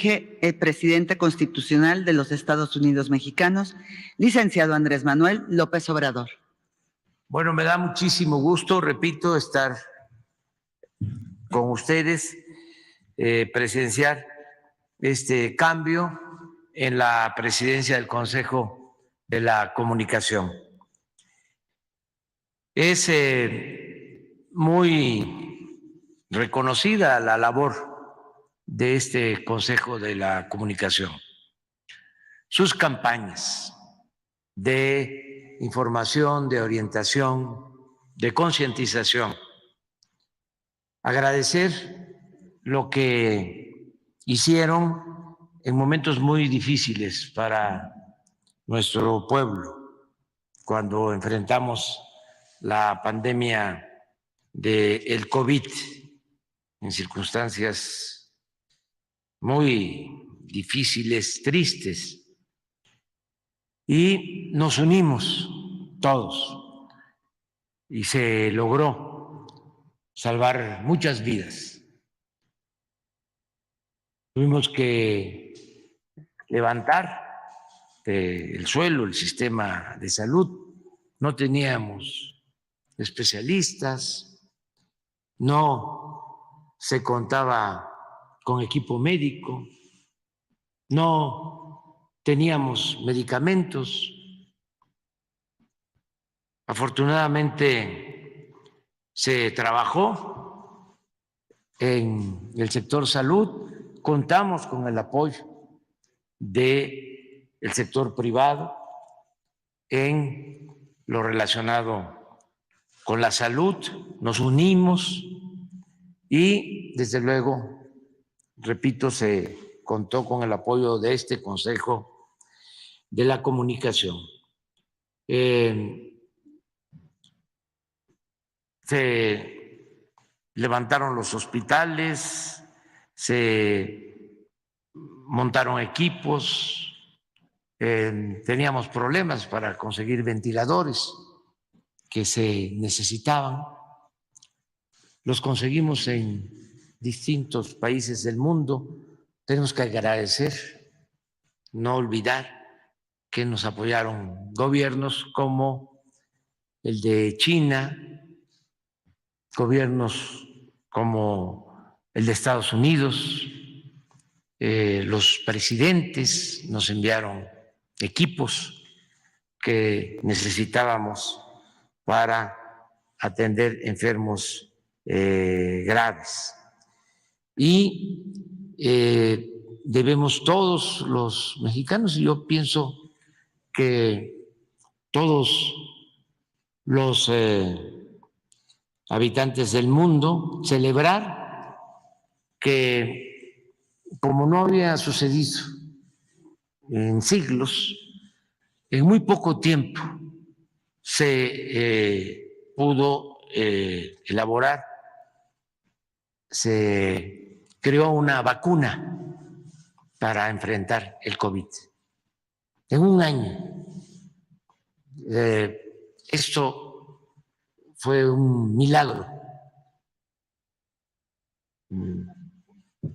dirige el presidente constitucional de los Estados Unidos mexicanos, licenciado Andrés Manuel López Obrador. Bueno, me da muchísimo gusto, repito, estar con ustedes, presenciar este cambio en la presidencia del Consejo de la Comunicación. Es muy reconocida la labor de este Consejo de la Comunicación, sus campañas de información, de orientación, de concientización. Agradecer lo que hicieron en momentos muy difíciles para nuestro pueblo, cuando enfrentamos la pandemia del COVID en circunstancias muy difíciles, tristes, y nos unimos todos y se logró salvar muchas vidas. Tuvimos que levantar del suelo el sistema de salud, no teníamos especialistas, no se contaba con equipo médico, no teníamos medicamentos. Afortunadamente se trabajó en el sector salud, contamos con el apoyo del sector privado en lo relacionado con la salud, nos unimos y desde luego, repito, se contó con el apoyo de este Consejo de la Comunicación. Se levantaron los hospitales, se montaron equipos, teníamos problemas para conseguir ventiladores que se necesitaban, los conseguimos en distintos países del mundo. Tenemos que agradecer, no olvidar que nos apoyaron gobiernos como el de China, gobiernos como el de Estados Unidos, los presidentes nos enviaron equipos que necesitábamos para atender enfermos graves. Y debemos todos los mexicanos, y yo pienso que todos los habitantes del mundo, celebrar que, como no había sucedido en siglos, en muy poco tiempo se pudo elaborar, se creó una vacuna para enfrentar el COVID. En un año. Esto fue un milagro,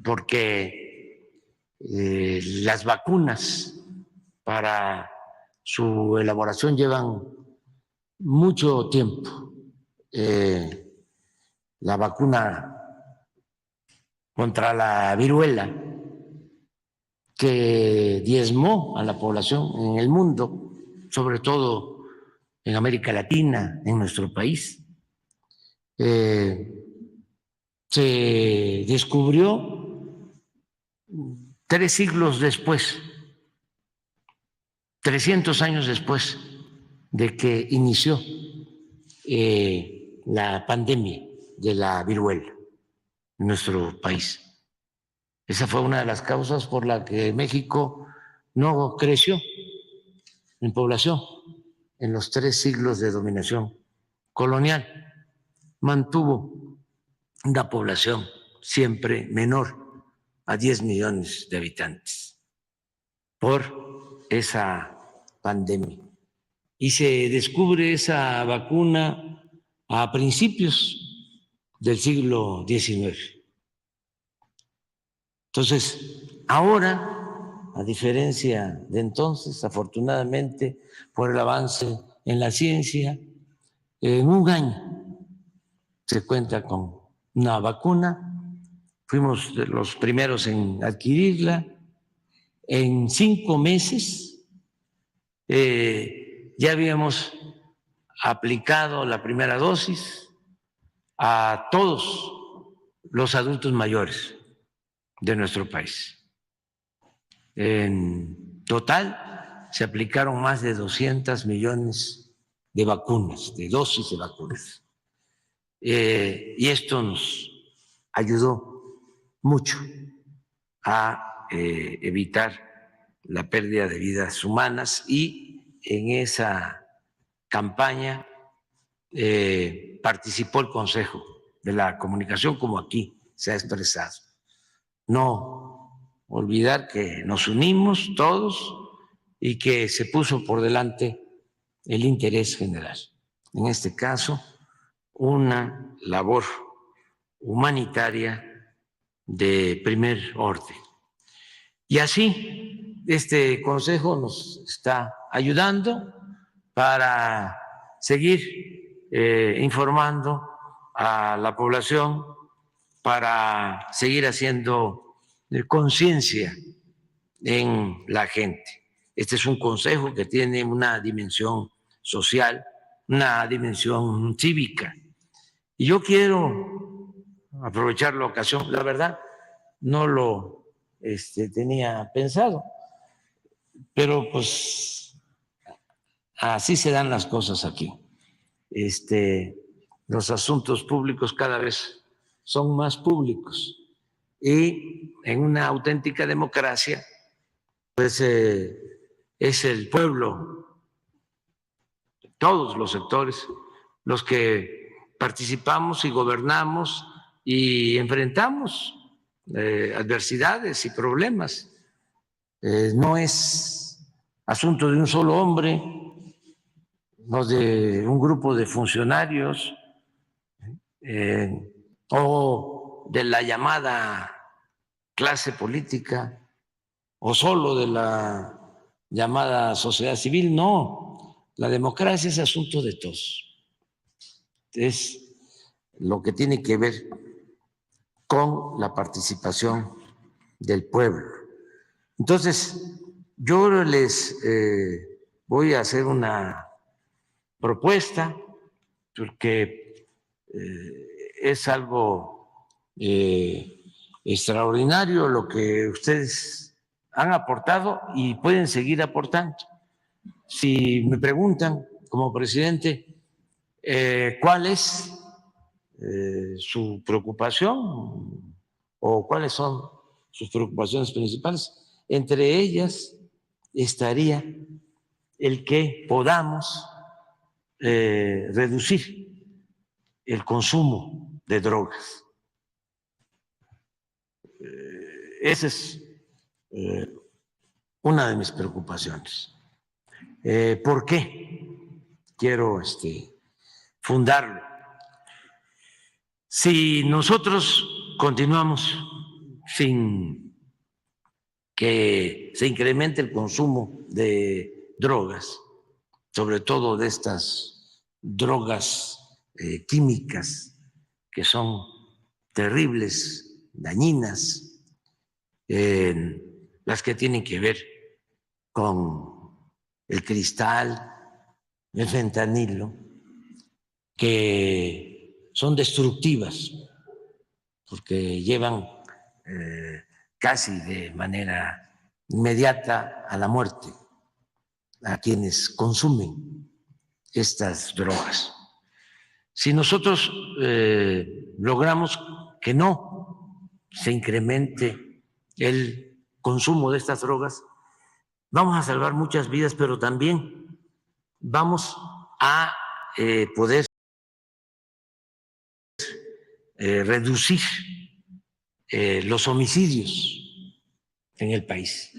porque las vacunas para su elaboración llevan mucho tiempo. La vacuna contra la viruela, que diezmó a la población en el mundo, sobre todo en América Latina, en nuestro país, se descubrió 3 siglos después, 300 años después de que inició la pandemia de la viruela en nuestro país. Esa fue una de las causas por la que México no creció en población en los 3 siglos de dominación colonial. Mantuvo una población siempre menor a 10 millones de habitantes por esa pandemia. Y se descubre esa vacuna a principios del siglo XIX. Entonces, Ahora, a diferencia de entonces, afortunadamente, por el avance en la ciencia, en un año se cuenta con una vacuna. Fuimos de los primeros en adquirirla. En 5 meses ya habíamos aplicado la primera dosis a todos los adultos mayores de nuestro país. En total se aplicaron más de 200 millones de vacunas, de dosis de vacunas. Y esto nos ayudó mucho a evitar la pérdida de vidas humanas, y en esa campaña participó el Consejo de la Comunicación, como aquí se ha expresado. No olvidar que nos unimos todos y que se puso por delante el interés general. En este caso, una labor humanitaria de primer orden. Y así, este Consejo nos está ayudando para seguir informando a la población, para seguir haciendo conciencia en la gente. Este es un consejo que tiene una dimensión social, una dimensión cívica. Y yo quiero aprovechar la ocasión, la verdad, no lo tenía pensado, pero pues así se dan las cosas aquí. Los asuntos públicos cada vez son más públicos, y en una auténtica democracia, pues es el pueblo, todos los sectores, los que participamos y gobernamos y enfrentamos adversidades y problemas. No es asunto de un solo hombre, no de un grupo de funcionarios o de la llamada clase política o solo de la llamada sociedad civil. No, la democracia es asunto de todos. Es lo que tiene que ver con la participación del pueblo. Entonces, yo les voy a hacer una propuesta, porque es algo extraordinario lo que ustedes han aportado y pueden seguir aportando. Si me preguntan como presidente cuál es su preocupación o cuáles son sus preocupaciones principales, entre ellas estaría el que podamos reducir el consumo de drogas. Esa es una de mis preocupaciones. ¿Por qué quiero fundarlo? Si nosotros continuamos sin que se incremente el consumo de drogas, sobre todo de estas drogas químicas que son terribles, dañinas, las que tienen que ver con el cristal, el fentanilo, que son destructivas porque llevan casi de manera inmediata a la muerte a quienes consumen estas drogas. Si nosotros logramos que no se incremente el consumo de estas drogas, vamos a salvar muchas vidas, pero también vamos a poder reducir los homicidios en el país,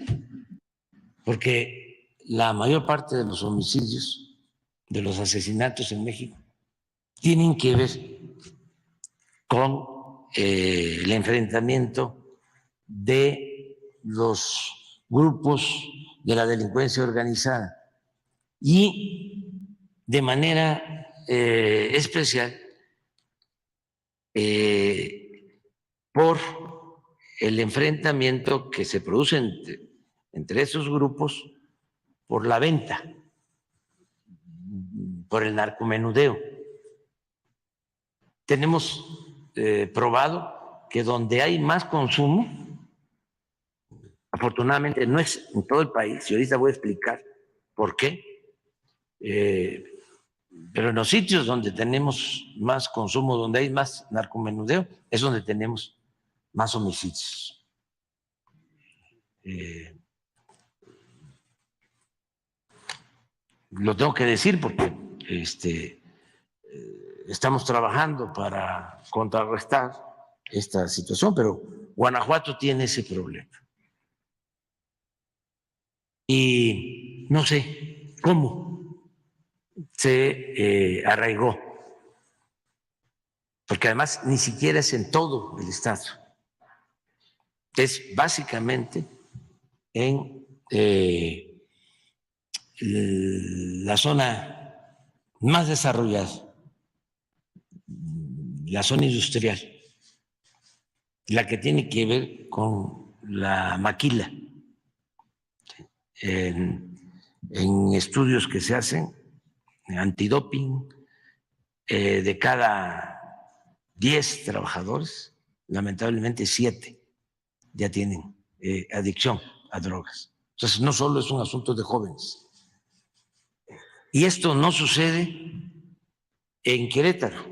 porque la mayor parte de los homicidios, de los asesinatos en México, tienen que ver con el enfrentamiento de los grupos de la delincuencia organizada y de manera especial por el enfrentamiento que se produce entre esos grupos por la venta, por el narcomenudeo. Tenemos probado que donde hay más consumo, afortunadamente no es en todo el país, y ahorita voy a explicar por qué, pero en los sitios donde tenemos más consumo, donde hay más narcomenudeo, es donde tenemos más homicidios. Lo tengo que decir porque estamos trabajando para contrarrestar esta situación, pero Guanajuato tiene ese problema. Y no sé cómo se arraigó, porque además ni siquiera es en todo el estado, es básicamente en la zona más desarrollada, la zona industrial, la que tiene que ver con la maquila. En estudios que se hacen, antidoping, de cada 10 trabajadores, lamentablemente 7 ya tienen adicción a drogas. Entonces, no solo es un asunto de jóvenes. Y esto no sucede en Querétaro.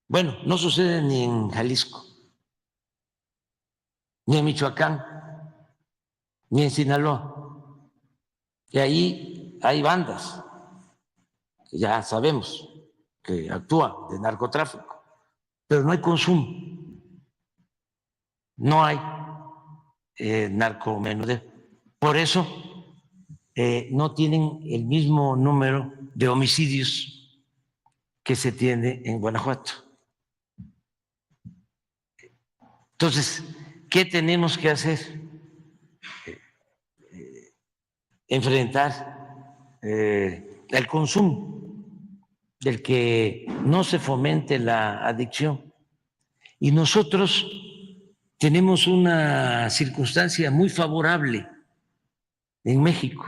Bueno, no sucede ni en Jalisco, ni en Michoacán, ni en Sinaloa. Y ahí hay bandas, que ya sabemos que actúan de narcotráfico, pero no hay consumo, no hay narcomenudeo. Por eso no tienen el mismo número de homicidios que se tiene en Guanajuato. Entonces, ¿qué tenemos que hacer? Enfrentar el consumo, del que no se fomente la adicción. Y nosotros tenemos una circunstancia muy favorable en México,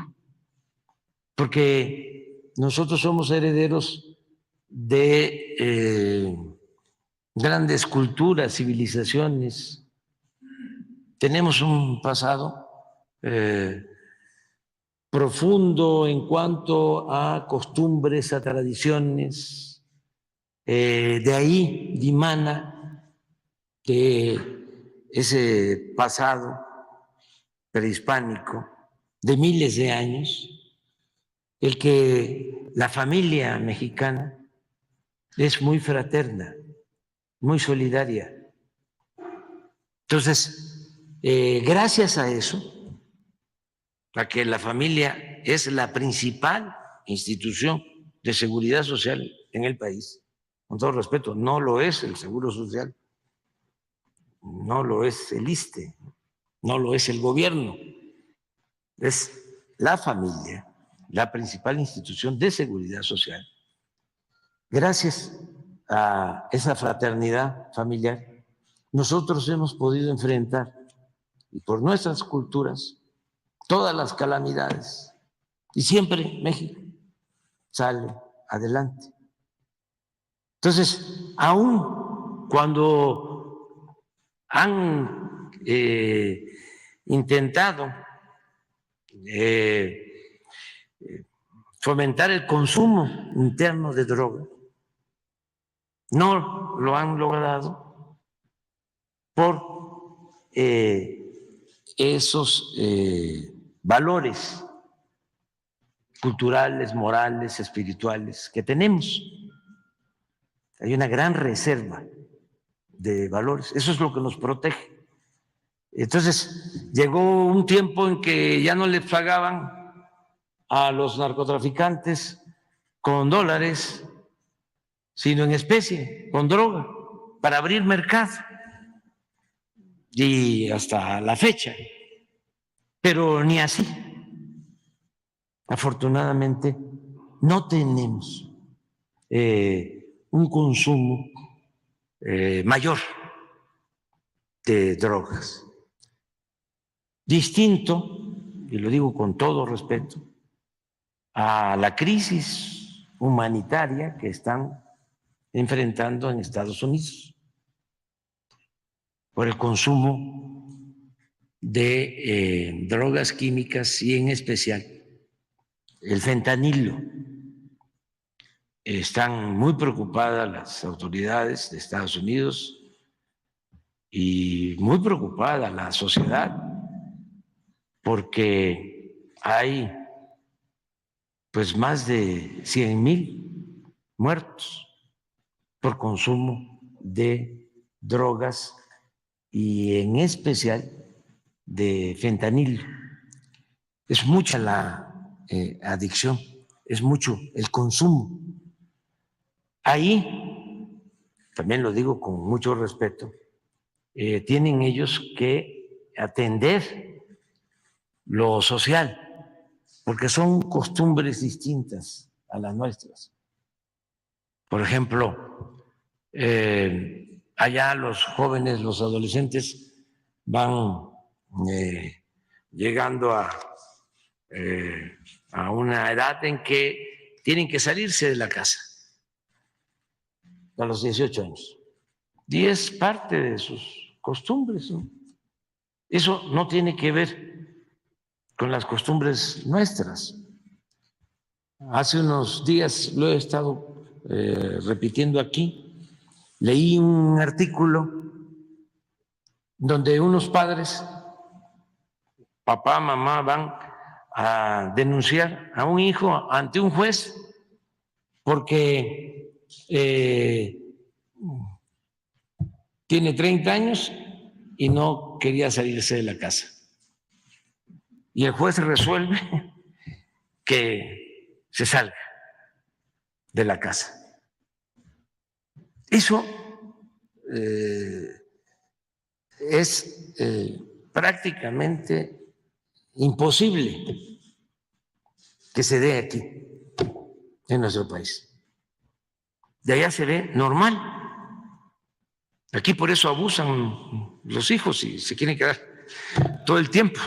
porque nosotros somos herederos de grandes culturas, civilizaciones. Tenemos un pasado profundo en cuanto a costumbres, a tradiciones. De ahí dimana de ese pasado prehispánico de miles de años, el que la familia mexicana es muy fraterna, muy solidaria. Entonces, gracias a eso, a que la familia es la principal institución de seguridad social en el país, con todo respeto, no lo es el Seguro Social, no lo es el ISSSTE, no lo es el gobierno, es la familia, la principal institución de seguridad social. Gracias a esa fraternidad familiar, nosotros hemos podido enfrentar, y por nuestras culturas, todas las calamidades. Y siempre México sale adelante. Entonces, aun cuando han intentado fomentar el consumo interno de droga, no lo han logrado por esos valores culturales, morales, espirituales que tenemos. Hay una gran reserva de valores. Eso es lo que nos protege. Entonces, llegó un tiempo en que ya no les pagaban a los narcotraficantes con dólares, sino en especie, con droga, para abrir mercado. y hasta la fecha, pero ni así. Afortunadamente no tenemos un consumo mayor de drogas, distinto, y lo digo con todo respeto, a la crisis humanitaria que están enfrentando en Estados Unidos por el consumo de drogas químicas y en especial el fentanilo. Están muy preocupadas las autoridades de Estados Unidos y muy preocupada la sociedad porque hay pues más de 100,000 muertos por consumo de drogas y en especial de fentanilo. Es mucha la adicción, es mucho el consumo. Ahí, también lo digo con mucho respeto, tienen ellos que atender lo social, porque son costumbres distintas a las nuestras. Por ejemplo, allá los jóvenes, los adolescentes van llegando a una edad en que tienen que salirse de la casa a los 18 años. Y es parte de sus costumbres, ¿no? Eso no tiene que ver con las costumbres nuestras. Hace unos días lo he estado repitiendo aquí, leí un artículo donde unos padres, papá, mamá, van a denunciar a un hijo ante un juez porque tiene 30 años y no quería salirse de la casa. Y el juez resuelve que se salga de la casa. Eso es prácticamente imposible que se dé aquí, en nuestro país. De allá se ve normal. Aquí por eso abusan los hijos y se quieren quedar todo el tiempo.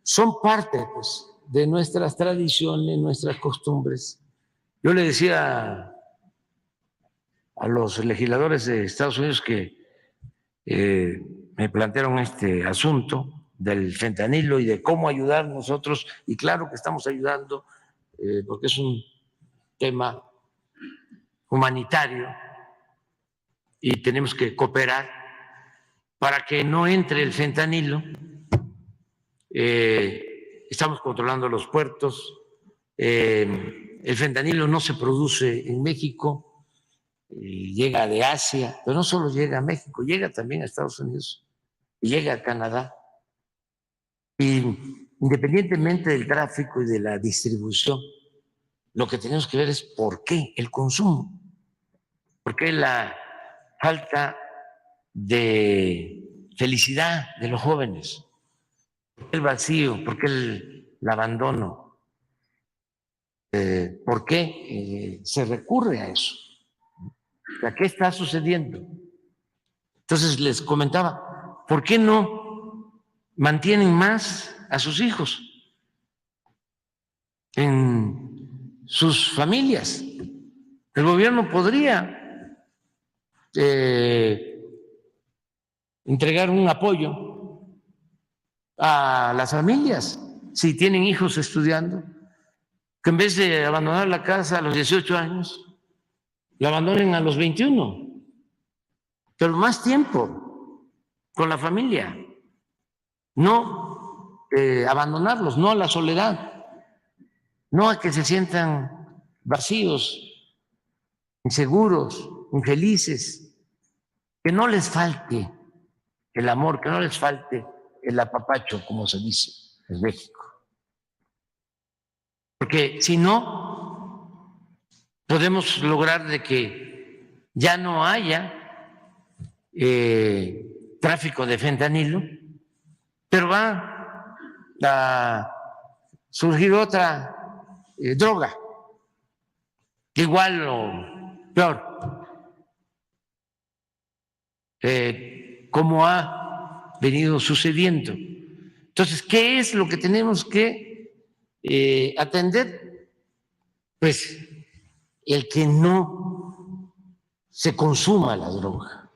Son parte, pues, de nuestras tradiciones, nuestras costumbres. Yo le decía a los legisladores de Estados Unidos que me plantearon este asunto del fentanilo y de cómo ayudar nosotros, y claro que estamos ayudando porque es un tema humanitario y tenemos que cooperar para que no entre el fentanilo. Estamos controlando los puertos. El fentanilo no se produce en México, llega de Asia, pero no solo llega a México, llega también a Estados Unidos y llega a Canadá. Y independientemente del tráfico y de la distribución, lo que tenemos que ver es por qué el consumo, por qué la falta de felicidad de los jóvenes, por qué el vacío, por qué el abandono, por qué se recurre a eso. O sea, ¿qué está sucediendo? Entonces les comentaba, ¿por qué no mantienen más a sus hijos en sus familias? El gobierno podría entregar un apoyo a las familias si tienen hijos estudiando, que en vez de abandonar la casa a los 18 años, la abandonen a los 21, pero más tiempo con la familia, no abandonarlos, no a la soledad, no a que se sientan vacíos, inseguros, infelices, que no les falte el amor, que no les falte el apapacho, como se dice en México. Porque si no, podemos lograr de que ya no haya tráfico de fentanilo, pero va a surgir otra droga, igual o peor, como ha venido sucediendo. Entonces, ¿qué es lo que tenemos que atender? Pues el que no se consuma la droga,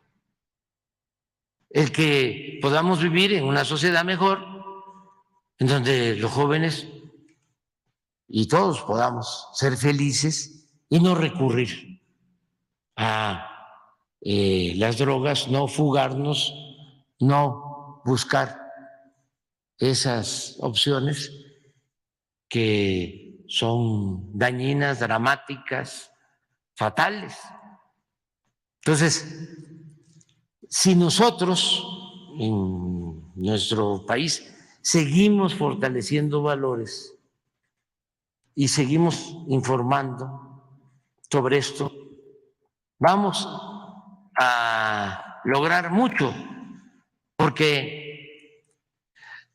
el que podamos vivir en una sociedad mejor, en donde los jóvenes y todos podamos ser felices y no recurrir a las drogas, no fugarnos, no buscar esas opciones que son dañinas, dramáticas, fatales. Entonces, si nosotros en nuestro país seguimos fortaleciendo valores y seguimos informando sobre esto, vamos a lograr mucho, porque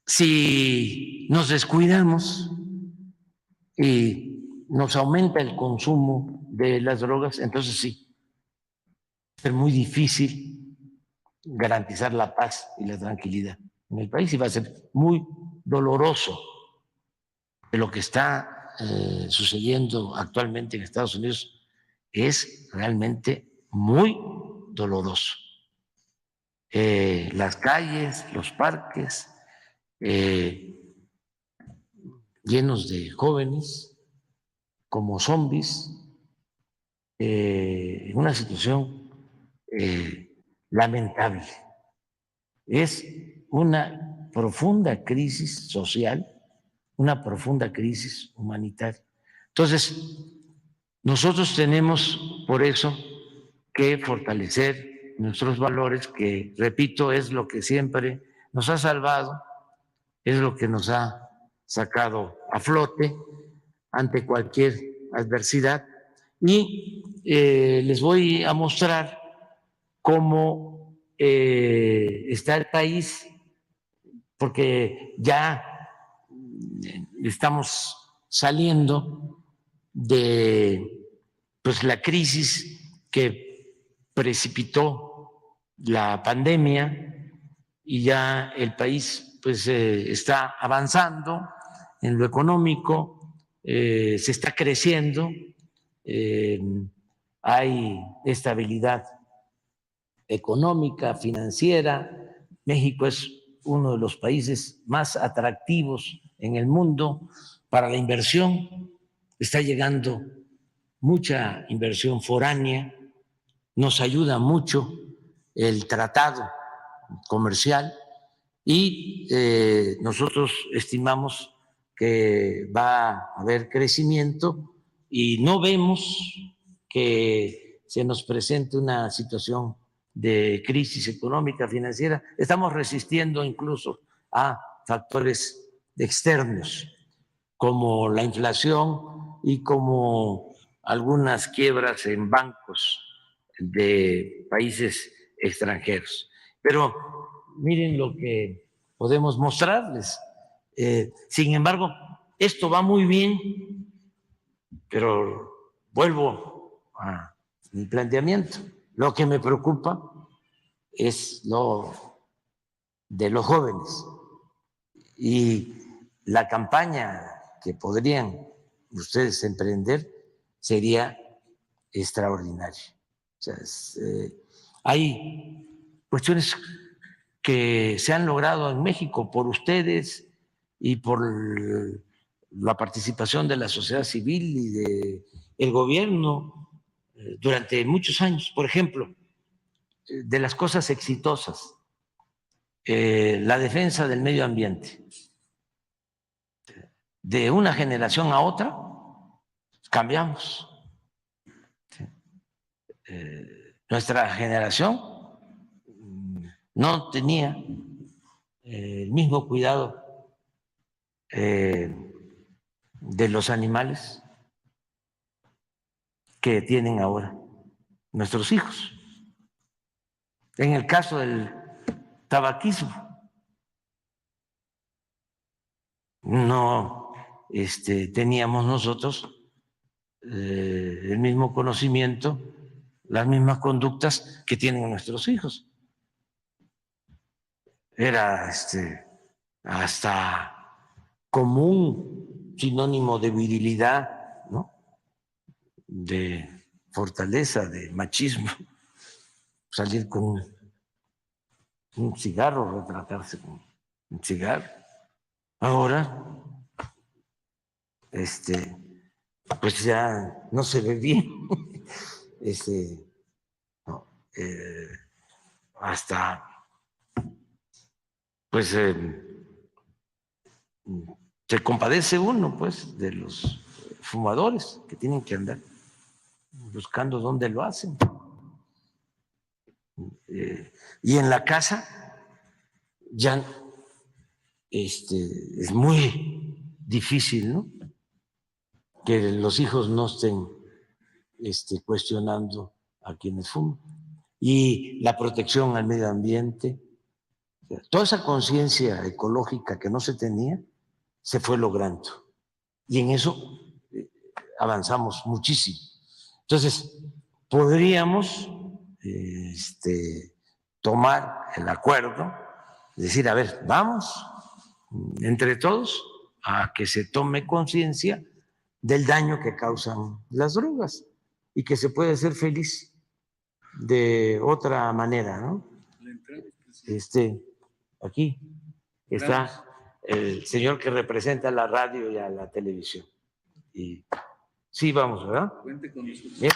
si nos descuidamos y nos aumenta el consumo de las drogas, entonces sí, va a ser muy difícil garantizar la paz y la tranquilidad en el país y va a ser muy doloroso de lo que está sucediendo actualmente en Estados Unidos. Es realmente muy doloroso. Las calles, los parques, llenos de jóvenes como zombies, en una situación lamentable. Es una profunda crisis social, una profunda crisis humanitaria. Entonces, nosotros tenemos por eso que fortalecer nuestros valores, que, repito, es lo que siempre nos ha salvado, es lo que nos ha sacado a flote ante cualquier adversidad. Y les voy a mostrar cómo está el país, porque ya estamos saliendo de pues, la crisis que precipitó la pandemia y ya el país pues, está avanzando en lo económico, se está creciendo, hay estabilidad económica, financiera. México es uno de los países más atractivos en el mundo para la inversión. Está llegando mucha inversión foránea, nos ayuda mucho el tratado comercial y nosotros estimamos que va a haber crecimiento y no vemos que se nos presente una situación de crisis económica, financiera. Estamos resistiendo incluso a factores externos como la inflación y como algunas quiebras en bancos de países extranjeros. Pero miren lo que podemos mostrarles. Sin embargo, esto va muy bien, pero vuelvo a mi planteamiento. Lo que me preocupa es lo de los jóvenes y la campaña que podrían ustedes emprender sería extraordinaria. O sea, hay cuestiones que se han logrado en México por ustedes y por la participación de la sociedad civil y del gobierno durante muchos años. Por ejemplo, de las cosas exitosas, la defensa del medio ambiente. De una generación a otra, cambiamos. Nuestra generación no tenía el mismo cuidado de los animales que tienen ahora nuestros hijos. En el caso del tabaquismo. No teníamos nosotros el mismo conocimiento, las mismas conductas que tienen nuestros hijos. Era hasta común, sinónimo de virilidad, ¿no? De fortaleza, de machismo, salir con un cigarro, retratarse con un cigarro. Ahora, pues ya no se ve bien, no, hasta, pues se compadece uno, pues, de los fumadores que tienen que andar buscando dónde lo hacen. Y en la casa ya es muy difícil, ¿no? Que los hijos no estén cuestionando a quienes fuman. Y la protección al medio ambiente, toda esa conciencia ecológica que no se tenía, se fue logrando. Y en eso avanzamos muchísimo. Entonces, podríamos tomar el acuerdo, decir, a ver, vamos entre todos a que se tome conciencia del daño que causan las drogas y que se puede ser feliz de otra manera, ¿no? Aquí está el señor que representa a la radio y a la televisión. Y sí, vamos, ¿verdad? Cuente con nosotros.